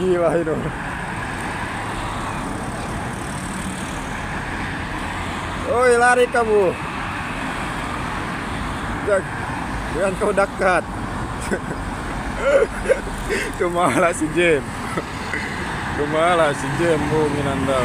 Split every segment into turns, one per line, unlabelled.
Gila itu. Oi, lari kamu. Jangan kau dekat. Kemana si Jem? Kemana si Jem bungin anda?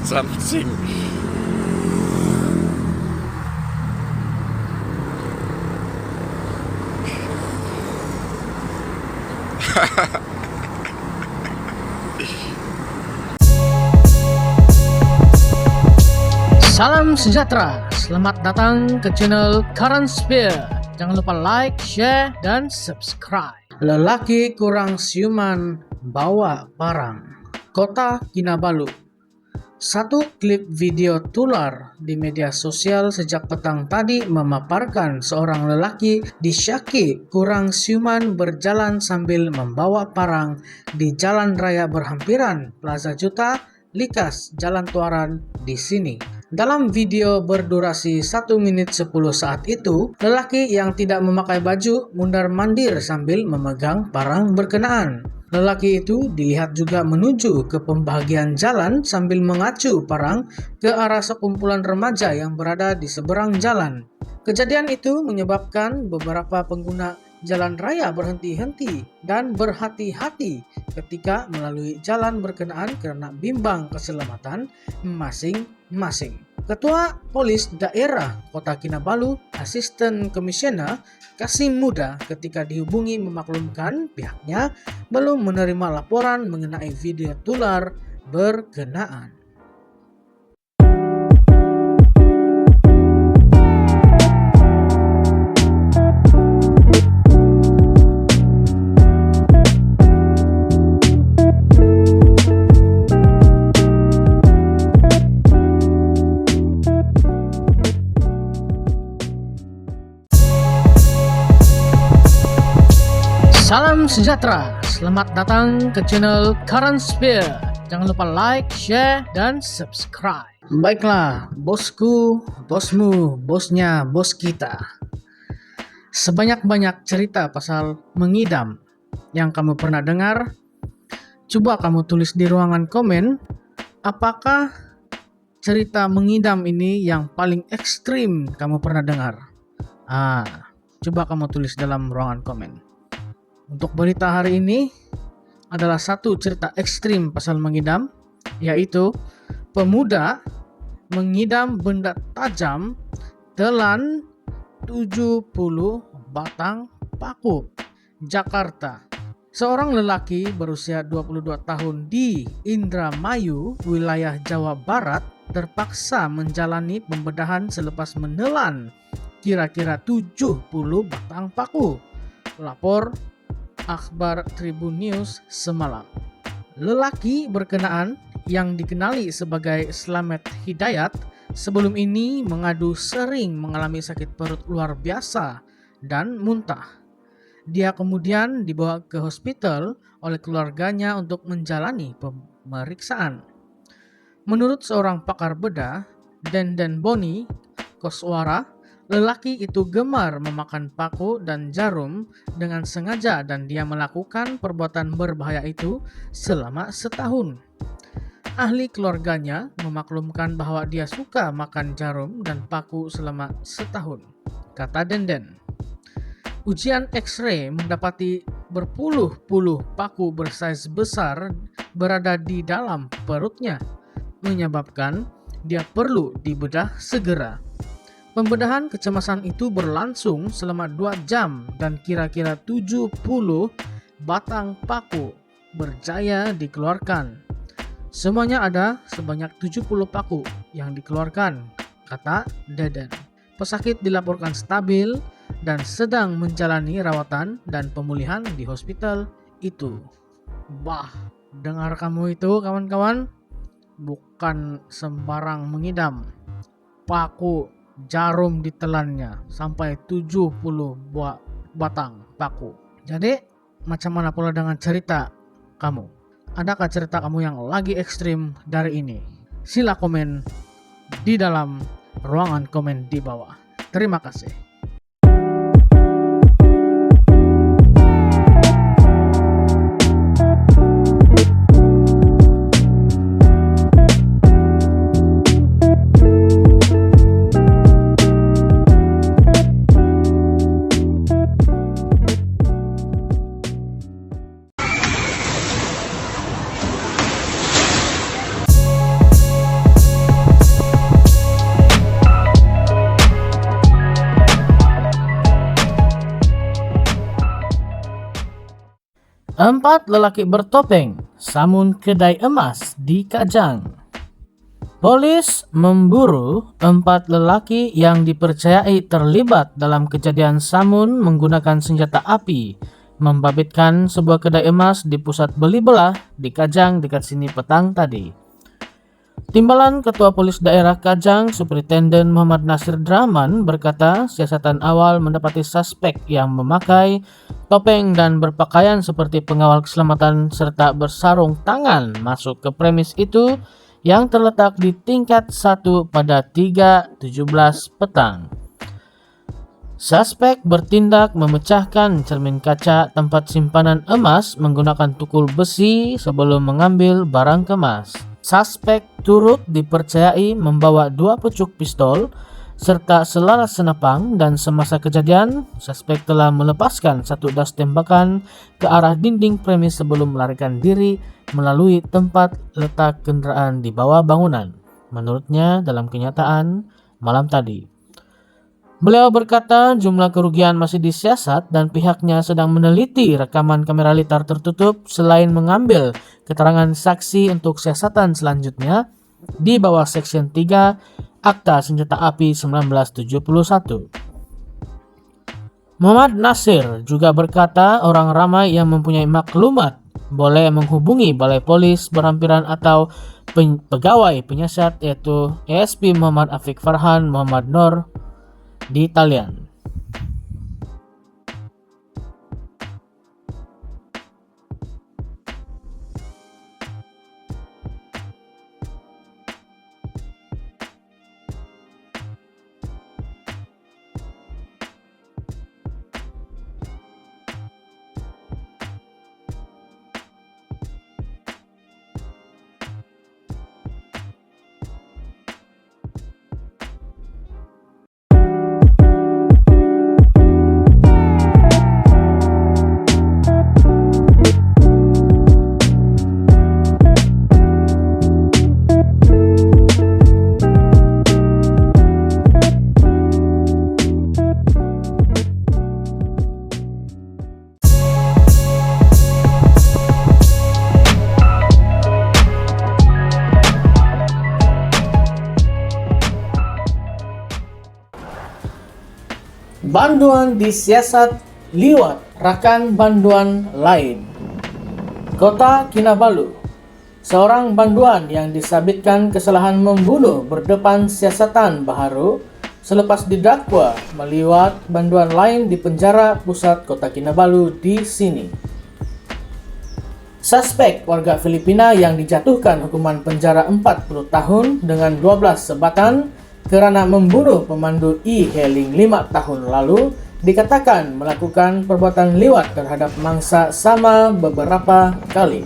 Something.
Salam sejahtera, selamat datang ke channel Current Spear. Jangan lupa like, share, dan subscribe. Lelaki kurang siuman bawa barang. Kota Kinabalu. Satu klip video tular di media sosial sejak petang tadi memaparkan seorang lelaki disyaki kurang siuman berjalan sambil membawa parang di jalan raya berhampiran Plaza Juta, Likas, Jalan Tuaran di sini. Dalam video berdurasi 1 menit 10 saat itu, lelaki yang tidak memakai baju mundar-mandir sambil memegang parang berkenaan. Lelaki itu dilihat juga menuju ke pembagian jalan sambil mengacu parang ke arah sekumpulan remaja yang berada di seberang jalan. Kejadian itu menyebabkan beberapa pengguna jalan raya berhenti-henti dan berhati-hati ketika melalui jalan berkenaan karena bimbang keselamatan masing-masing. Ketua Polis Daerah Kota Kinabalu, Asisten Komisioner Kasim Muda ketika dihubungi memaklumkan pihaknya belum menerima laporan mengenai video tular berkenaan. Salam sejahtera, selamat datang ke channel Current Spear. Jangan lupa like, share, dan subscribe. Baiklah, bosku, bosmu, bosnya, bos kita. Sebanyak-banyak cerita pasal mengidam yang kamu pernah dengar, coba kamu tulis di ruangan komen, apakah cerita mengidam ini yang paling ekstrim kamu pernah dengar? Coba kamu tulis dalam ruangan komen. Untuk berita hari ini adalah satu cerita ekstrim pasal mengidam, yaitu pemuda mengidam benda tajam telan 70 batang paku. Jakarta. Seorang lelaki berusia 22 tahun di Indramayu, wilayah Jawa Barat, terpaksa menjalani pembedahan selepas menelan kira-kira 70 batang paku. Lapor Akhbar Tribun News semalam. Lelaki berkenaan yang dikenali sebagai Slamet Hidayat sebelum ini mengadu sering mengalami sakit perut luar biasa dan muntah. Dia kemudian dibawa ke hospital oleh keluarganya untuk menjalani pemeriksaan. Menurut seorang pakar bedah, Denden Boni Koswara, lelaki itu gemar memakan paku dan jarum dengan sengaja dan dia melakukan perbuatan berbahaya itu selama setahun. Ahli keluarganya memaklumkan bahwa dia suka makan jarum dan paku selama setahun, kata Denden. Ujian X-ray mendapati berpuluh-puluh paku bersaiz besar berada di dalam perutnya, menyebabkan dia perlu dibedah segera. Pembedahan kecemasan itu berlangsung selama 2 jam dan kira-kira 70 batang paku berjaya dikeluarkan. Semuanya ada sebanyak 70 paku yang dikeluarkan, kata Deden. Pesakit dilaporkan stabil dan sedang menjalani rawatan dan pemulihan di hospital itu. Bah, dengar kamu itu kawan-kawan, bukan sembarang mengidam. Paku jarum ditelannya sampai 70 batang paku. Jadi macam mana pula dengan cerita kamu? adakah cerita kamu yang lagi ekstrim dari ini? Sila komen di dalam ruangan komen di bawah. Terima kasih. Empat lelaki bertopeng samun kedai emas di Kajang. Polis memburu 4 lelaki yang dipercayai terlibat dalam kejadian samun menggunakan senjata api membabitkan sebuah kedai emas di pusat beli belah di Kajang dekat sini petang tadi. Timbalan Ketua Polis Daerah Kajang, Superintenden Muhammad Nasir Draman berkata siasatan awal mendapati suspek yang memakai topeng dan berpakaian seperti pengawal keselamatan serta bersarung tangan masuk ke premis itu yang terletak di tingkat 1 pada 3.17 petang. Suspek bertindak memecahkan cermin kaca tempat simpanan emas menggunakan tukul besi sebelum mengambil barang kemas. Suspek turut dipercayai membawa 2 pucuk pistol serta selaras senapang dan semasa kejadian, suspek telah melepaskan 1 das tembakan ke arah dinding premis sebelum melarikan diri melalui tempat letak kendaraan di bawah bangunan. Menurutnya dalam kenyataan malam tadi. Beliau berkata jumlah kerugian masih disiasat dan pihaknya sedang meneliti rekaman kamera litar tertutup selain mengambil keterangan saksi untuk siasatan selanjutnya di bawah Section 3 Akta Senjata Api 1971. Muhammad Nasir juga berkata orang ramai yang mempunyai maklumat boleh menghubungi Balai Polis Berhampiran atau pegawai penyiasat yaitu ASP Muhammad Afiq Farhan Muhammad Nur di talian. Banduan disiasat liwat rakan banduan lain. Kota Kinabalu, seorang banduan yang disabitkan kesalahan membunuh berdepan siasatan baharu selepas didakwa meliwat banduan lain di penjara pusat Kota Kinabalu di sini. Suspek warga Filipina yang dijatuhkan hukuman penjara 40 tahun dengan 12 sebatan kerana membunuh pemandu e-hailing 5 tahun lalu dikatakan melakukan perbuatan liwat terhadap mangsa sama beberapa kali.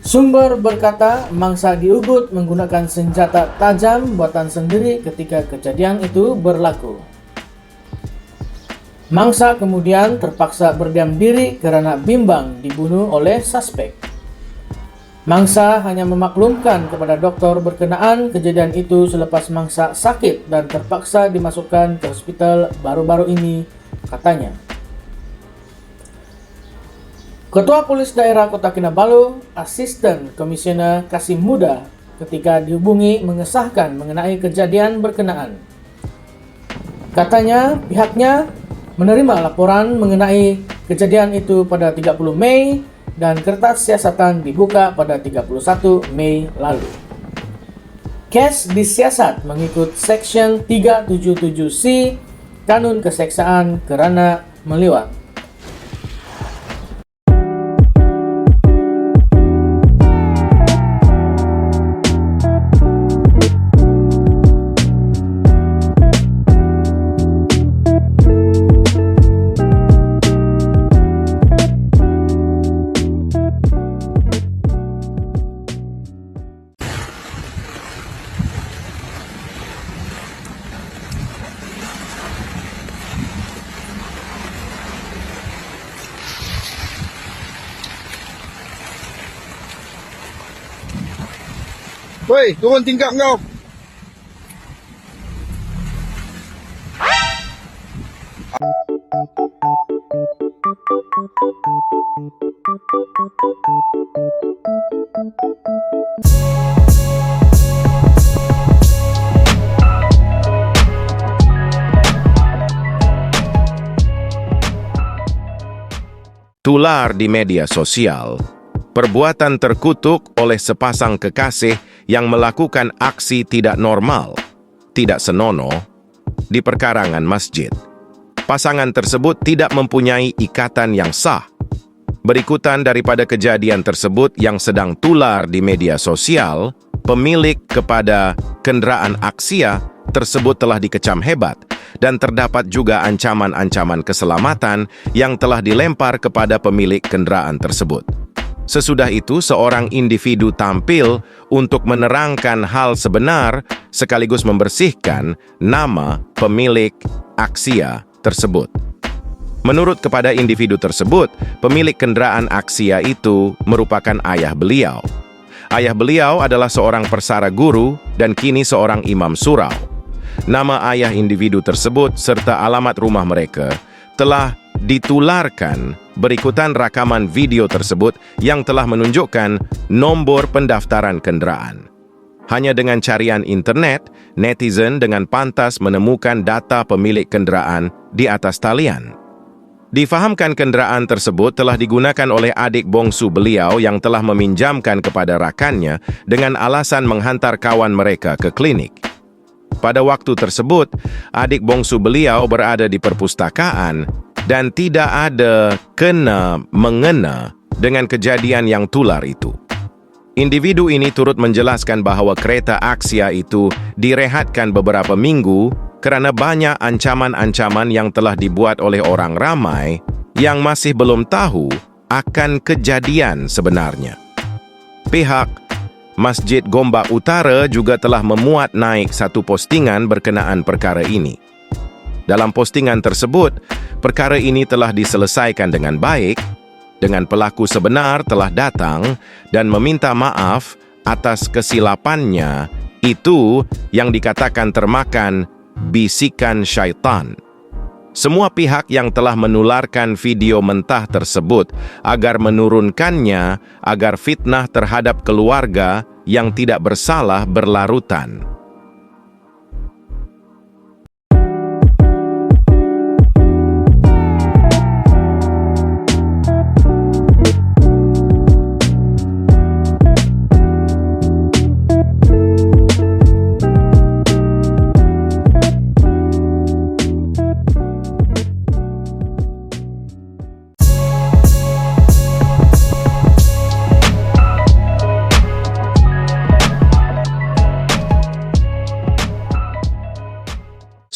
Sumber berkata mangsa diugut menggunakan senjata tajam buatan sendiri ketika kejadian itu berlaku. Mangsa kemudian terpaksa berdiam diri kerana bimbang dibunuh oleh suspek. Mangsa hanya memaklumkan kepada doktor berkenaan kejadian itu selepas mangsa sakit dan terpaksa dimasukkan ke hospital baru-baru ini, katanya. Ketua Polis Daerah Kota Kinabalu, Asisten Komisioner Kasim Muda, ketika dihubungi mengesahkan mengenai kejadian berkenaan. Katanya pihaknya menerima laporan mengenai kejadian itu pada 30 Mei dan kertas siasatan dibuka pada 31 Mei lalu. Kes disiasat mengikut Section 377C Kanun Keseksaan kerana meliwat.
Woi, turun tingkap kau.
Tular di media sosial, perbuatan terkutuk oleh sepasang kekasih yang melakukan aksi tidak normal, tidak senonoh, di perkarangan masjid. Pasangan tersebut tidak mempunyai ikatan yang sah. Berikutan daripada kejadian tersebut yang sedang tular di media sosial, pemilik kepada kenderaan Axia tersebut telah dikecam hebat dan terdapat juga ancaman-ancaman keselamatan yang telah dilempar kepada pemilik kenderaan tersebut. Sesudah itu, seorang individu tampil untuk menerangkan hal sebenar sekaligus membersihkan nama pemilik Axia tersebut. Menurut kepada individu tersebut, pemilik kenderaan Axia itu merupakan ayah beliau. Ayah beliau adalah seorang persara guru dan kini seorang imam surau. Nama ayah individu tersebut serta alamat rumah mereka telah ditularkan berikutan rakaman video tersebut yang telah menunjukkan nombor pendaftaran kenderaan. Hanya dengan carian internet, netizen dengan pantas menemukan data pemilik kenderaan di atas talian. Difahamkan kenderaan tersebut telah digunakan oleh adik bongsu beliau yang telah meminjamkan kepada rakannya dengan alasan menghantar kawan mereka ke klinik. Pada waktu tersebut, adik bongsu beliau berada di perpustakaan dan tidak ada kena-mengena dengan kejadian yang tular itu. Individu ini turut menjelaskan bahwa kereta Axia itu direhatkan beberapa minggu kerana banyak ancaman-ancaman yang telah dibuat oleh orang ramai yang masih belum tahu akan kejadian sebenarnya. Pihak Masjid Gombak Utara juga telah memuat naik satu postingan berkenaan perkara ini. Dalam postingan tersebut, perkara ini telah diselesaikan dengan baik, dengan pelaku sebenar telah datang dan meminta maaf atas kesilapannya, itu yang dikatakan termakan bisikan syaitan. Semua pihak yang telah menularkan video mentah tersebut agar menurunkannya agar fitnah terhadap keluarga yang tidak bersalah berlarutan.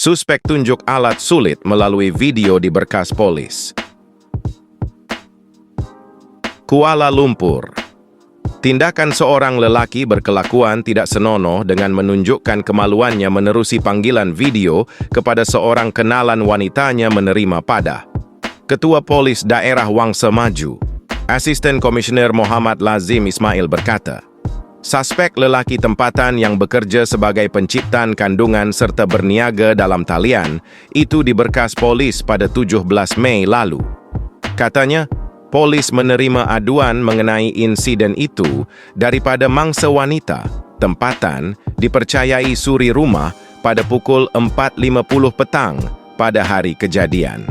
Suspek tunjuk alat sulit melalui video di berkas polis. Kuala Lumpur. Tindakan seorang lelaki berkelakuan tidak senonoh dengan menunjukkan kemaluannya menerusi panggilan video kepada seorang kenalan wanitanya menerima padah. Ketua Polis Daerah Wangsa Maju, Asisten Komisioner Muhammad Lazim Ismail berkata, suspek lelaki tempatan yang bekerja sebagai penciptaan kandungan serta berniaga dalam talian itu diberkas polis pada 17 Mei lalu. Katanya, polis menerima aduan mengenai insiden itu daripada mangsa wanita tempatan dipercayai suri rumah pada pukul 4.50 petang pada hari kejadian.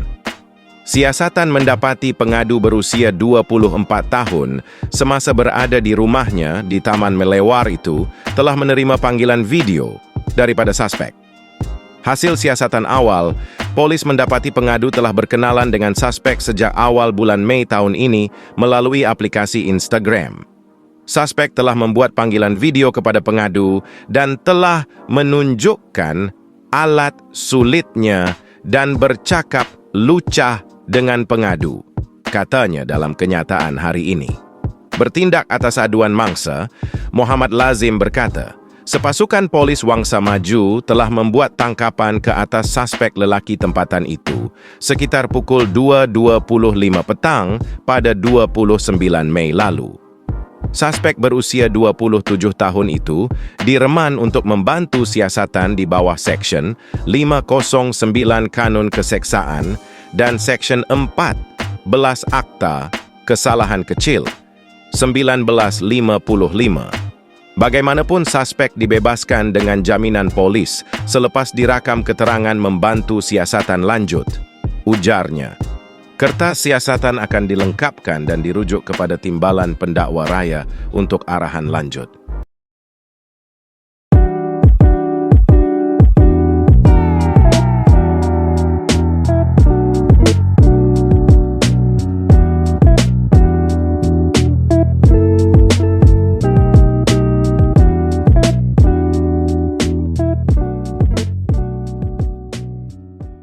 Siasatan mendapati pengadu berusia 24 tahun semasa berada di rumahnya di Taman Melewar itu telah menerima panggilan video daripada suspek. Hasil siasatan awal, polis mendapati pengadu telah berkenalan dengan suspek sejak awal bulan Mei tahun ini melalui aplikasi Instagram. Suspek telah membuat panggilan video kepada pengadu dan telah menunjukkan alat sulitnya dan bercakap lucah dengan pengadu, katanya dalam kenyataan hari ini. Bertindak atas aduan mangsa, Muhammad Lazim berkata, sepasukan polis Wangsa Maju telah membuat tangkapan ke atas suspek lelaki tempatan itu sekitar pukul 2.25 petang pada 29 Mei lalu. Suspek berusia 27 tahun itu direman untuk membantu siasatan di bawah Seksyen 509 Kanun Keseksaan dan Seksyen 14 Akta Kesalahan Kecil 1955. Bagaimanapun, suspek dibebaskan dengan jaminan polis selepas dirakam keterangan membantu siasatan lanjut. Ujarnya, kertas siasatan akan dilengkapkan dan dirujuk kepada timbalan pendakwa raya untuk arahan lanjut.